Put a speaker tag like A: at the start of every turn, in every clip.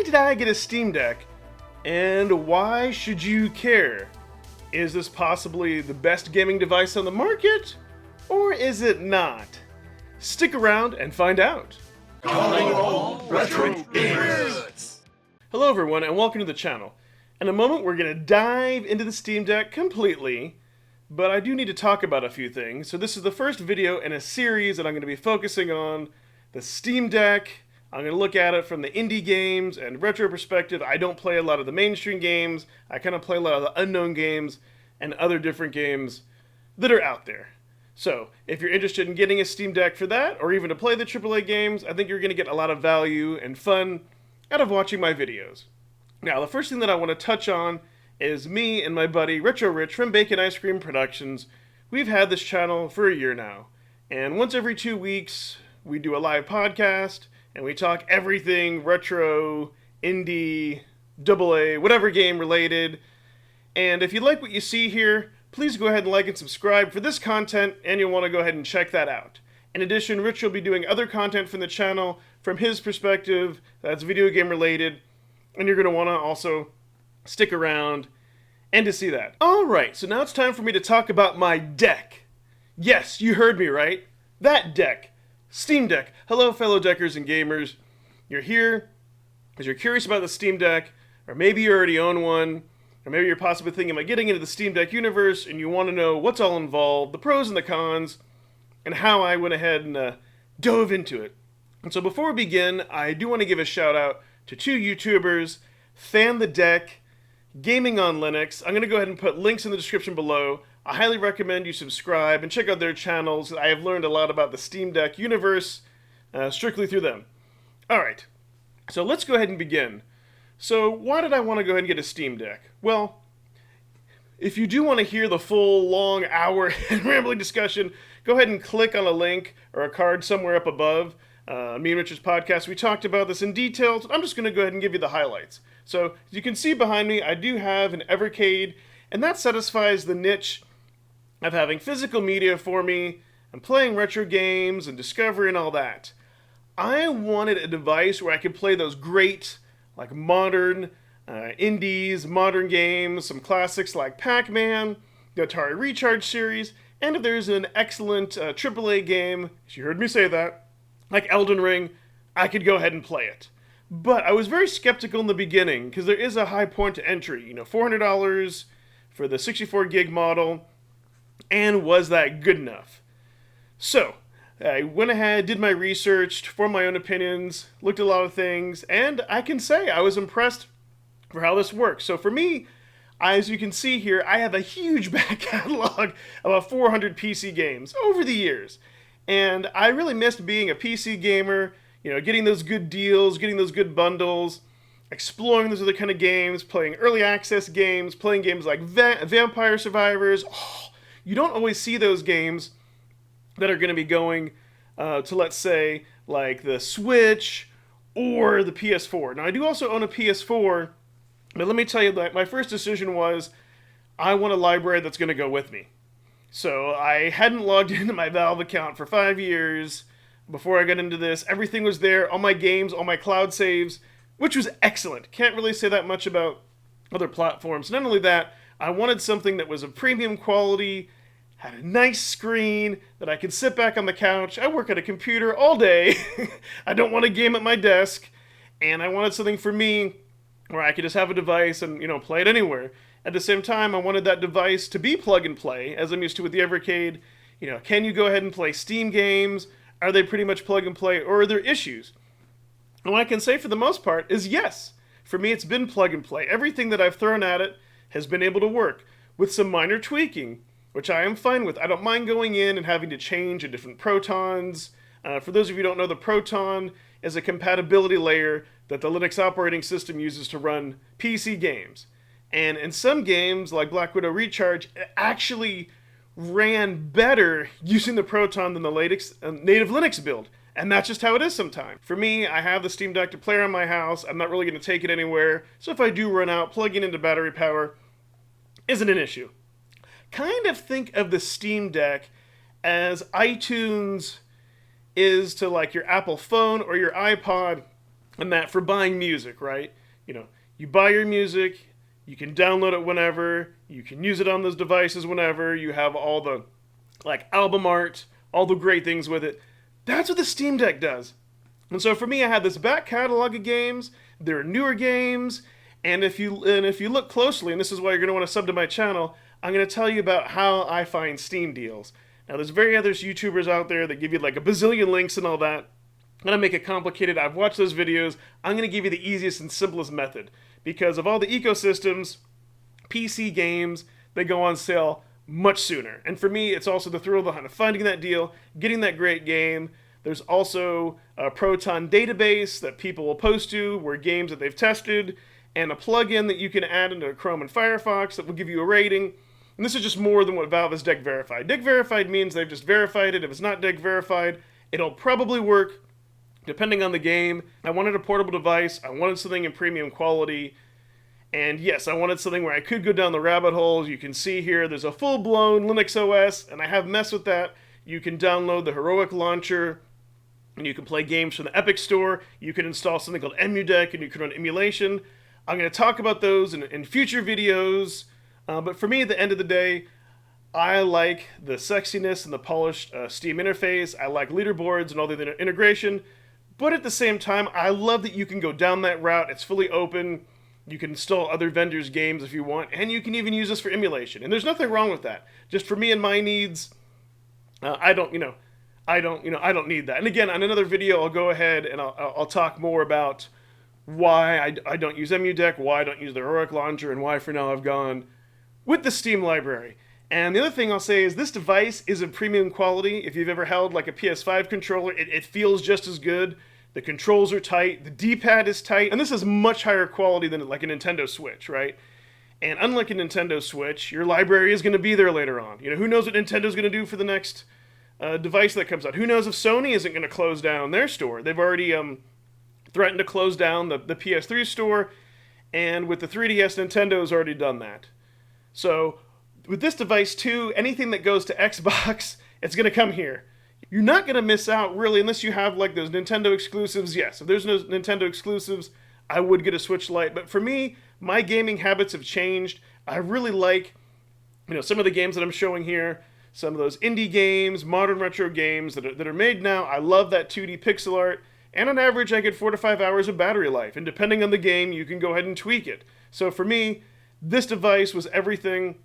A: did I get a Steam Deck? And why should you care? Is this possibly the best gaming device on the market? Or is it not? Stick around and find out.
B: Calling all retro gamers!
A: Hello everyone and welcome to the channel. In a moment we're going to dive into the Steam Deck completely, but I do need to talk about a few things. So this is the first video in a series that I'm going to be focusing on the Steam Deck. I'm going to look at it from the indie games and retro perspective. I don't play a lot of the mainstream games. I kind of play a lot of the unknown games and other different games that are out there. So, if you're interested in getting a Steam Deck for that, or even to play the AAA games, I think you're going to get a lot of value and fun out of watching my videos. Now, the first thing that I want to touch on is me and my buddy Retro Rich from Bacon Ice Cream Productions. We've had this channel for a year now, and once every 2 weeks, we do a live podcast, and we talk everything retro, indie, AA, whatever game related. And if you like what you see here, please go ahead and like and subscribe for this content, and you'll want to go ahead and check that out. In addition, Rich will be doing other content from the channel from his perspective that's video game related, and you're going to want to also stick around and to see that. Alright, so now it's time for me to talk about my deck. Yes, you heard me right. That deck. Steam Deck. Hello, fellow deckers and gamers. You're here because you're curious about the Steam Deck, or maybe you already own one, or maybe you're possibly thinking about getting into the Steam Deck universe and you want to know what's all involved, the pros and the cons, and how I went ahead and dove into it. And so before we begin, I do want to give a shout out to two YouTubers, Fan the Deck, Gaming on Linux. I'm going to go ahead and put links in the description below. I highly recommend you subscribe and check out their channels. I have learned a lot about the Steam Deck universe strictly through them. Alright, so let's go ahead and begin. So why did I want to go ahead and get a Steam Deck? Well, if you do want to hear the full long hour rambling discussion, go ahead and click on a link or a card somewhere up above. Me and Richard's podcast, we talked about this in detail, so I'm just going to go ahead and give you the highlights. So, as you can see behind me, I do have an Evercade, and that satisfies the niche of having physical media for me and playing retro games and discovery and all that. I wanted a device where I could play those great, like modern indies, modern games, some classics like Pac-Man, the Atari Recharge series, and if there's an excellent AAA game, as you heard me say that, like Elden Ring, I could go ahead and play it. But I was very skeptical in the beginning, because there is a high point to entry, $400 for the 64 gig model, and was that good enough? So, I went ahead, did my research, formed my own opinions, looked at a lot of things, and I can say I was impressed for how this works. So for me, as you can see here, I have a huge back catalog of about 400 PC games over the years. And I really missed being a PC gamer, getting those good deals, getting those good bundles, exploring those other kind of games, playing early access games, playing games like Vampire Survivors. Oh, you don't always see those games that are going to be going to, let's say, like the Switch or the PS4. Now, I do also own a PS4, but let me tell you that my first decision was I want a library that's going to go with me. So I hadn't logged into my Valve account for 5 years before I got into this. Everything was there, all my games, all my cloud saves, which was excellent. Can't really say that much about other platforms. Not only that, I wanted something that was of premium quality, had a nice screen, that I could sit back on the couch. I work at a computer all day. I don't want to game at my desk. And I wanted something for me where I could just have a device and, play it anywhere. At the same time, I wanted that device to be plug and play, as I'm used to with the Evercade. Can you go ahead and play Steam games? Are they pretty much plug and play, or are there issues? And what I can say for the most part is yes. For me, it's been plug and play. Everything that I've thrown at it has been able to work, with some minor tweaking, which I am fine with. I don't mind going in and having to change a different protons. For those of you who don't know, the Proton is a compatibility layer that the Linux operating system uses to run PC games. And in some games, like Black Widow Recharge, it actually ran better using the Proton than the native Linux build. And that's just how it is sometimes. For me, I have the Steam Deck to play around my house. I'm not really going to take it anywhere. So if I do run out, plugging into battery power isn't an issue. Kind of think of the Steam Deck as iTunes is to like your Apple phone or your iPod and that for buying music, right? You know, you buy your music, you can download it whenever, you can use it on those devices whenever, you have all the like album art, all the great things with it. That's what the Steam Deck does. And so for me, I had this back catalog of games. There are newer games, and if you look closely, and this is why you're going to want to sub to my channel, I'm going to tell you about how I find Steam deals. Now, there's very other YouTubers out there that give you like a bazillion links and all that. I'm going to make it complicated. I've watched those videos. I'm going to give you the easiest and simplest method. Because of all the ecosystems, PC games, they go on sale much sooner. And for me, it's also the thrill of finding that deal, getting that great game. There's also a Proton database that people will post to, where games that they've tested, and a plugin that you can add into Chrome and Firefox that will give you a rating. And this is just more than what Valve has DEC verified. DEC verified means they've just verified it. If it's not DEC verified, it'll probably work depending on the game. I wanted a portable device. I wanted something in premium quality. And yes, I wanted something where I could go down the rabbit holes. You can see here, there's a full-blown Linux OS, and I have messed with that. You can download the Heroic Launcher, and you can play games from the Epic Store. You can install something called EmuDeck, and you can run emulation. I'm going to talk about those in future videos. But for me, at the end of the day, I like the sexiness and the polished Steam interface. I like leaderboards and all the integration. But at the same time, I love that you can go down that route. It's fully open. You can install other vendors' games if you want, and you can even use this for emulation. And there's nothing wrong with that. Just for me and my needs, I don't need that. And again, on another video, I'll go ahead and I'll talk more about why I don't use EmuDeck, why I don't use the Heroic Launcher, and why for now I've gone with the Steam library. And the other thing I'll say is this device is of premium quality. If you've ever held like a PS5 controller, it feels just as good. The controls are tight, the D-pad is tight, and this is much higher quality than like a Nintendo Switch, right? And unlike a Nintendo Switch, your library is going to be there later on. You know, who knows what Nintendo's going to do for the next device that comes out? Who knows if Sony isn't going to close down their store? They've already threatened to close down the PS3 store, and with the 3DS, Nintendo's already done that. So with this device too, anything that goes to Xbox, it's going to come here. You're not going to miss out, really, unless you have, like, those Nintendo exclusives. Yes, if there's no Nintendo exclusives, I would get a Switch Lite. But for me, my gaming habits have changed. I really like, some of the games that I'm showing here, some of those indie games, modern retro games that are made now. I love that 2D pixel art. And on average, I get 4 to 5 hours of battery life. And depending on the game, you can go ahead and tweak it. So for me, this device was everything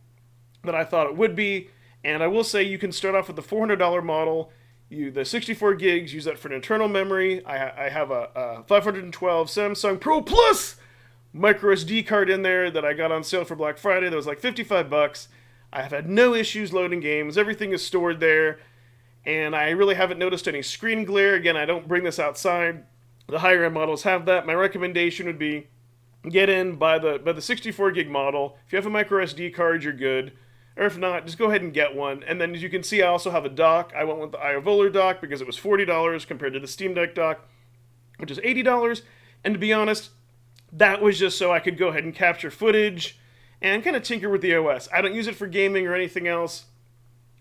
A: that I thought it would be. And I will say you can start off with the $400 model. The 64 gigs, use that for an internal memory. I have a 512 Samsung Pro Plus micro SD card in there that I got on sale for Black Friday. That was like $55. I have had no issues loading games. Everything is stored there. And I really haven't noticed any screen glare. Again, I don't bring this outside. The higher end models have that. My recommendation would be get in by the 64 gig model. If you have a micro SD card, you're good. Or if not, just go ahead and get one. And then as you can see, I also have a dock. I went with the iVolar dock because it was $40 compared to the Steam Deck dock, which is $80. And to be honest, that was just so I could go ahead and capture footage and kind of tinker with the OS. I don't use it for gaming or anything else,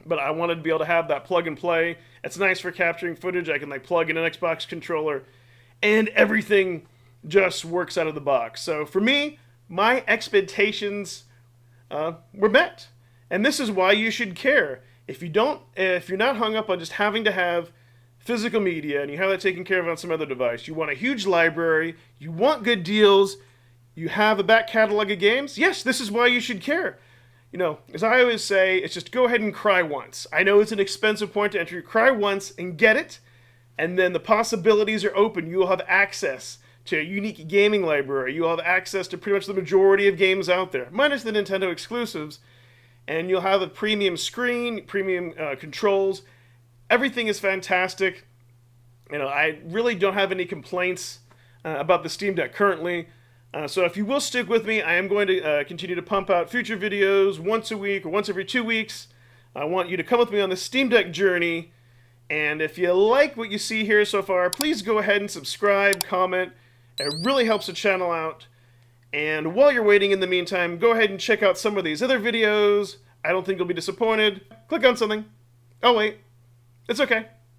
A: but I wanted to be able to have that plug and play. It's nice for capturing footage. I can plug in an Xbox controller, and everything just works out of the box. So for me, my expectations were met. And this is why you should care. If you're not hung up on just having to have physical media and you have that taken care of on some other device, you want a huge library, you want good deals, you have a back catalog of games, yes, this is why you should care. As I always say, it's just go ahead and cry once. I know it's an expensive point to enter. Cry once and get it, and then the possibilities are open. You will have access to a unique gaming library. You will have access to pretty much the majority of games out there, minus the Nintendo exclusives. And you'll have a premium screen, premium controls. Everything is fantastic. I really don't have any complaints about the Steam Deck currently. So if you will stick with me, I am going to continue to pump out future videos once a week or once every 2 weeks. I want you to come with me on the Steam Deck journey. And if you like what you see here so far, please go ahead and subscribe, comment. It really helps the channel out. And while you're waiting in the meantime, go ahead and check out some of these other videos. I don't think you'll be disappointed. Click on something. Oh wait, it's okay.